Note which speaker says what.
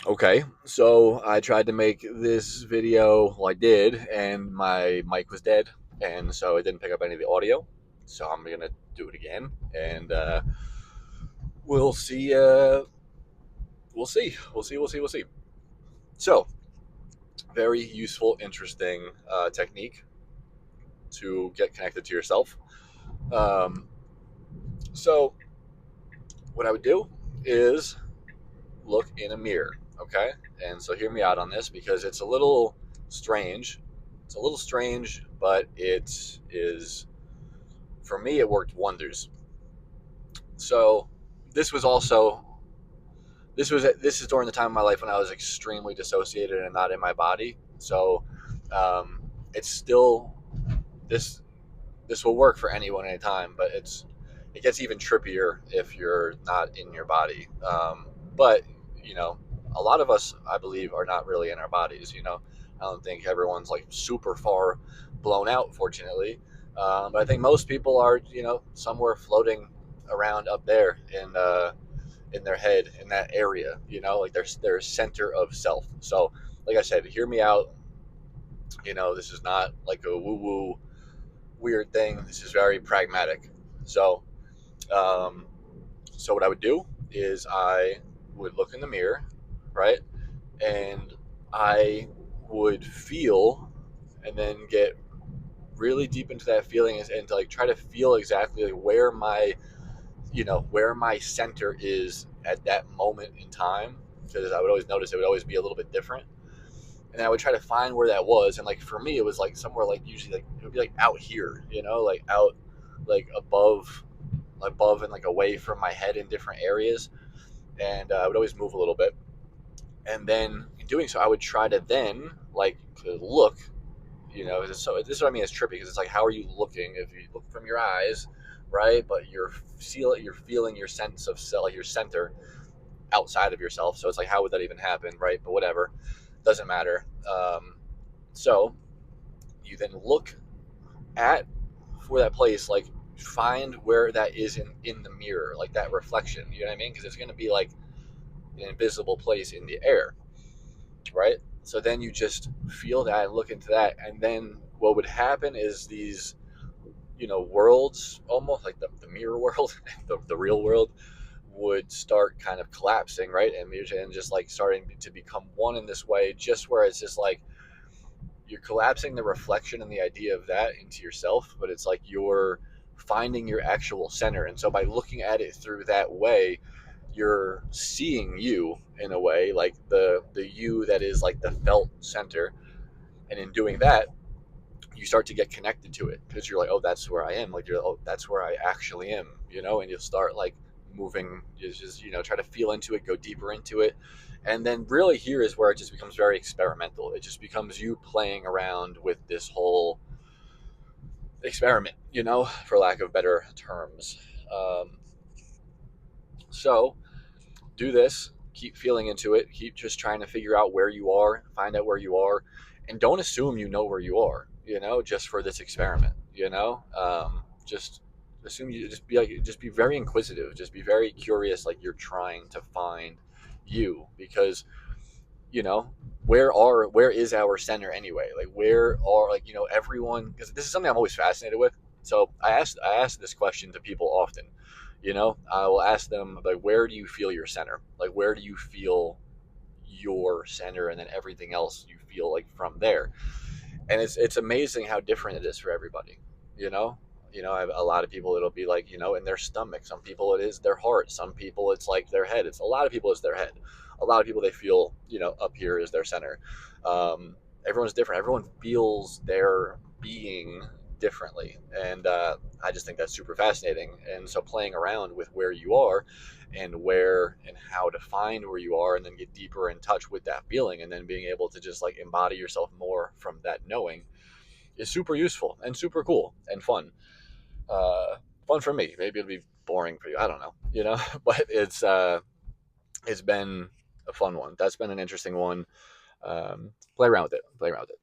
Speaker 1: Okay, so I tried to make this video, well, I did, and my mic was dead, and so it didn't pick up any of the audio. So I'm gonna do it again, and we'll see. We'll see. So, very useful, interesting technique to get connected to yourself. Um, so, what I would do is look in a mirror, okay? And so, hear me out on this because it's a little strange. It's a little strange, but it is, for me, it worked wonders. So, this was also this is during the time of my life when I was extremely dissociated and not in my body. So, um, it's still this this will work for anyone anytime, but it gets even trippier if you're not in your body. But you know, a lot of us, I believe, are not really in our bodies. I don't think everyone's like super far blown out, fortunately. But I think most people are, somewhere floating around up there in their head in that area. Like their center of self. So, like I said, hear me out. This is not like a woo woo weird thing. This is very pragmatic. So, um, so what I would do is I would look in the mirror, right, and I would feel, and then get really deep into that feeling and to like try to feel exactly like where my center is at that moment in time. Because I would always notice it would always be a little bit different, and I would try to find where that was. And like for me, it was like somewhere like usually like it would be like out here, like out like above and like away from my head in different areas. And I would always move a little bit. And then in doing so, I would try to then like look. So this is what I mean. It's trippy because it's like, how are you looking? If you look from your eyes, right? But you're feeling your sense of self, your center outside of yourself. So it's like, how would that even happen, right? But whatever, doesn't matter. So you then look at for that place, like find where that is in the mirror, like that reflection. You know what I mean? Because it's going to be like an invisible place in the air, right? So then you just feel that and look into that, and then what would happen is these, worlds, almost like the mirror world, the real world, would start kind of collapsing, right? And just like starting to become one in this way, just where it's just like you're collapsing the reflection and the idea of that into yourself, but it's like you're finding your actual center. And so by looking at it through that way, you're seeing you in a way, like the you that is like the felt center. And in doing that, you start to get connected to it because you're like, oh, that's where I am. Like oh, that's where I actually am. And you'll start like moving. You just try to feel into it, go deeper into it, and then really here is where it just becomes very experimental. It just becomes you playing around with this whole experiment, for lack of better terms. Um, so do this, keep feeling into it, keep just trying to figure out where you are, find out where you are, and don't assume you know where you are, just for this experiment. Just assume you just be very inquisitive, just be very curious, like you're trying to find you. Because you know where is our center anyway? Like where are, like, everyone, because this is something I'm always fascinated with. So I ask this question to people often. I will ask them, like, where do you feel your center? Like, where do you feel your center? And then everything else you feel like from there. And it's amazing how different it is for everybody. you know I have a lot of people, it'll be like, in their stomach. Some people it is their heart. Some people it's like their head. It's a lot of people it's their head. A lot of people, they feel, up here is their center. um, Everyone's different. Everyone feels their being differently. And I just think that's super fascinating. And so playing around with where you are and where and how to find where you are, and then get deeper in touch with that feeling, and then being able to just like embody yourself more from that knowing, is super useful and super cool and fun. uh, Fun for me. Maybe it'll be boring for you, I don't know. But it's been a fun one. That's been an interesting one. Play around with it.